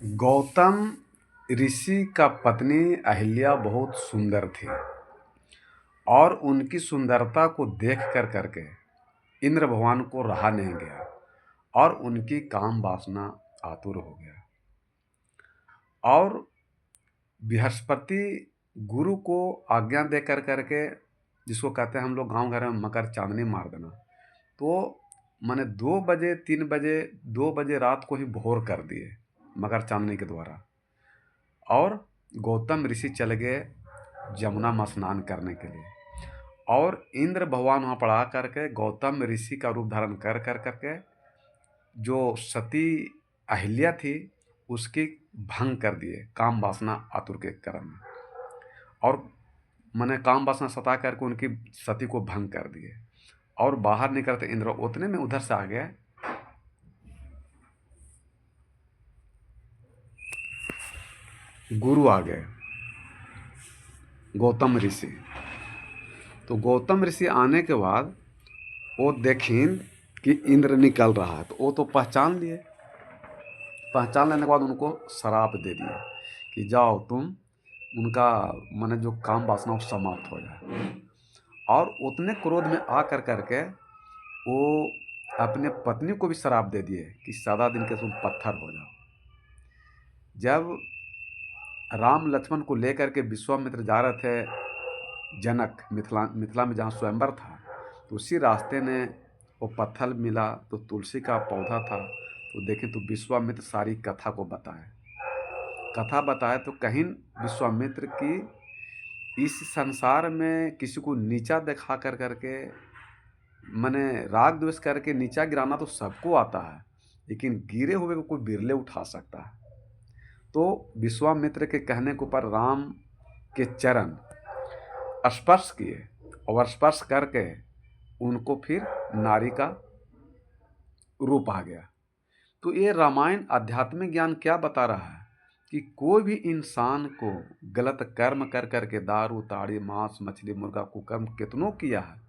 गौतम ऋषि का पत्नी अहिल्या बहुत सुंदर थी और उनकी सुंदरता को देख कर करके इंद्र भगवान को रहा नहीं गया और उनकी काम वासना आतुर हो गया। और बृहस्पति गुरु को आज्ञा दे कर करके, जिसको कहते हैं हम लोग गांव घर में मकर चांदनी मार देना, तो मैंने 2 बजे 3 बजे 2 बजे रात को ही भोर कर दिए मकर चांदनी के द्वारा। और गौतम ऋषि चले गए जमुना में स्नान करने के लिए, और इंद्र भगवान वहाँ पढ़ा करके गौतम ऋषि का रूप धारण कर कर करके जो सती अहिल्या थी उसकी भंग कर दिए काम वासना आतुर के कारण में। और मैंने काम वासना सता करके उनकी सती को भंग कर दिए और बाहर निकलते इंद्र उतने में उधर से आ गया गुरु, आ गए गौतम ऋषि। तो गौतम ऋषि आने के बाद वो देखीन कि इंद्र निकल रहा है, तो वो तो पहचान लिए। पहचान लेने के बाद उनको श्राप दे दिए कि जाओ तुम, उनका मन जो काम वासना समाप्त हो जाए। और उतने क्रोध में आ कर करके वो अपने पत्नी को भी श्राप दे दिए कि 7 दिन के तुम पत्थर हो जाओ। जब राम लक्ष्मण को लेकर के विश्वामित्र जा रहे थे जनक, मिथिला में जहाँ स्वयंवर था, तो उसी रास्ते में वो पत्थर मिला तो तुलसी का पौधा था। तो देखें तो विश्वामित्र सारी कथा को बताए तो कहीं विश्वामित्र की इस संसार में किसी को नीचा दिखा कर करके, मैंने राग द्वेष करके नीचा गिराना तो सबको आता है, लेकिन गिरे हुए को कोई बिरले उठा सकता है। तो विश्वामित्र के कहने के ऊपर राम के चरण स्पर्श किए और स्पर्श करके उनको फिर नारी का रूप आ गया। तो ये रामायण आध्यात्मिक ज्ञान क्या बता रहा है कि कोई भी इंसान को गलत कर्म कर करके, दारू ताड़ी मांस मछली मुर्गा कुकर्म कितनों किया है,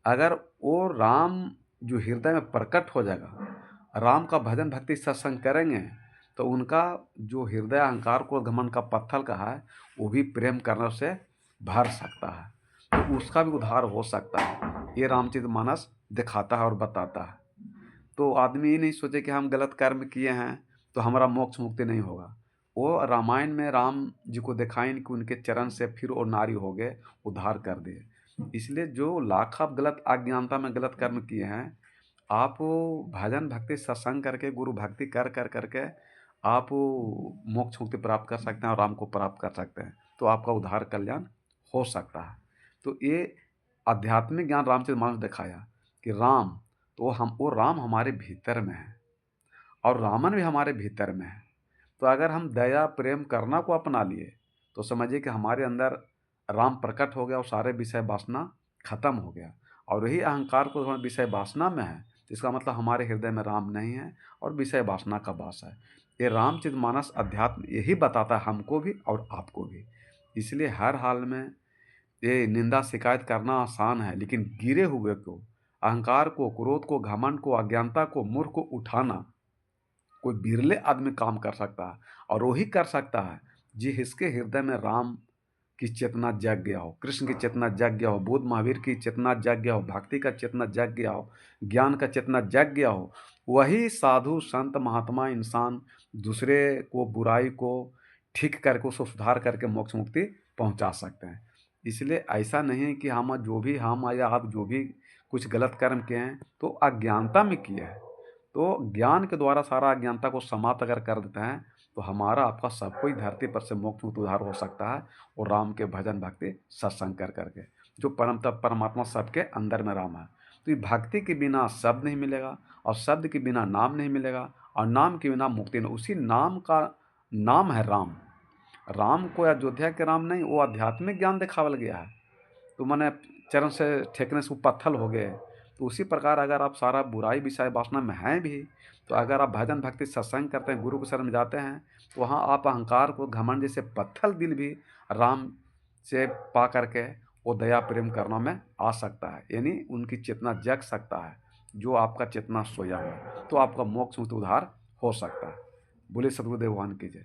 अगर वो राम जो हृदय में प्रकट हो जाएगा, राम का भजन भक्ति सत्संग करेंगे, तो उनका जो हृदय अहंकार को घमंड का पत्थर का है वो भी प्रेम करने से भर सकता है, तो उसका भी उद्धार हो सकता है। ये रामचरितमानस दिखाता है और बताता है। तो आदमी ये नहीं सोचे कि हम गलत कर्म किए हैं तो हमारा मोक्ष मुक्ति नहीं होगा। वो रामायण में राम जी को दिखाएं कि उनके चरण से फिर वो नारी हो गए, उद्धार कर दिए। इसलिए जो लाख आप गलत अज्ञानता में गलत कर्म किए हैं, आप भजन भक्ति सत्संग करके गुरु भक्ति कर कर करके आप मोक्ष मुक्ति प्राप्त कर सकते हैं और राम को प्राप्त कर सकते हैं, तो आपका उद्धार कल्याण हो सकता है। तो ये आध्यात्मिक ज्ञान रामचरितमानस दिखाया कि राम, तो वो राम हमारे भीतर में है और रामन भी हमारे भीतर में है। तो अगर हम दया प्रेम करना को अपना लिए तो समझिए कि हमारे अंदर राम प्रकट हो गया और सारे विषय वासना खत्म हो गया। और यही अहंकार को विषय वासना में है, इसका मतलब हमारे हृदय में राम नहीं है और विषय वासना का वास है। ये रामचरितमानस अध्यात्म यही बताता है हमको भी और आपको भी। इसलिए हर हाल में ये निंदा शिकायत करना आसान है, लेकिन गिरे हुए को, अहंकार को, क्रोध को, घमंड को, अज्ञानता को, मूर्ख को उठाना कोई बिरले आदमी काम कर सकता है। और वही कर सकता है जिसके हृदय में राम की चेतना जग गया हो, कृष्ण की चेतना जग गया हो, बुद्ध महावीर की चेतना जग गया हो, भक्ति का चेतना जग गया हो, ज्ञान का चेतना जग गया हो। वही साधु संत महात्मा इंसान दूसरे को, बुराई को ठीक करके उसको सुधार करके मोक्ष मुक्ति पहुंचा सकते हैं। इसलिए ऐसा नहीं है कि हम या आप जो भी कुछ गलत कर्म किए हैं तो अज्ञानता में किए हैं, तो ज्ञान के द्वारा सारा अज्ञानता को समाप्त अगर कर देते हैं तो हमारा आपका सब कोई धरती पर से मोक्ष मुक्त उद्धार हो सकता है। और राम के भजन भक्ति सत्संग कर करके, जो परम तब परमात्मा सबके अंदर में राम है। तो ये भक्ति के बिना शब्द नहीं मिलेगा और शब्द के बिना नाम नहीं मिलेगा और नाम के बिना मुक्ति नहीं। उसी नाम का नाम है राम। राम को अयोध्या के राम नहीं, वो आध्यात्मिक ज्ञान दिखावल गया है। तो मैंने चरण से ठेकने से वो पत्थर हो गए। तो उसी प्रकार अगर आप सारा बुराई विषय वासना में हैं भी, तो अगर आप भजन भक्ति सत्संग करते हैं, गुरु के शरण में जाते हैं, तो वहाँ आप अहंकार को, घमंड जैसे पत्थर दिल भी राम से पा करके वो दया प्रेम करना में आ सकता है, यानी उनकी चेतना जग सकता है जो आपका चेतना सोया हुआ है, तो आपका मोक्ष मुक्त उद्धार हो सकता है। बोले सदगुरुदेव भगवान की जय।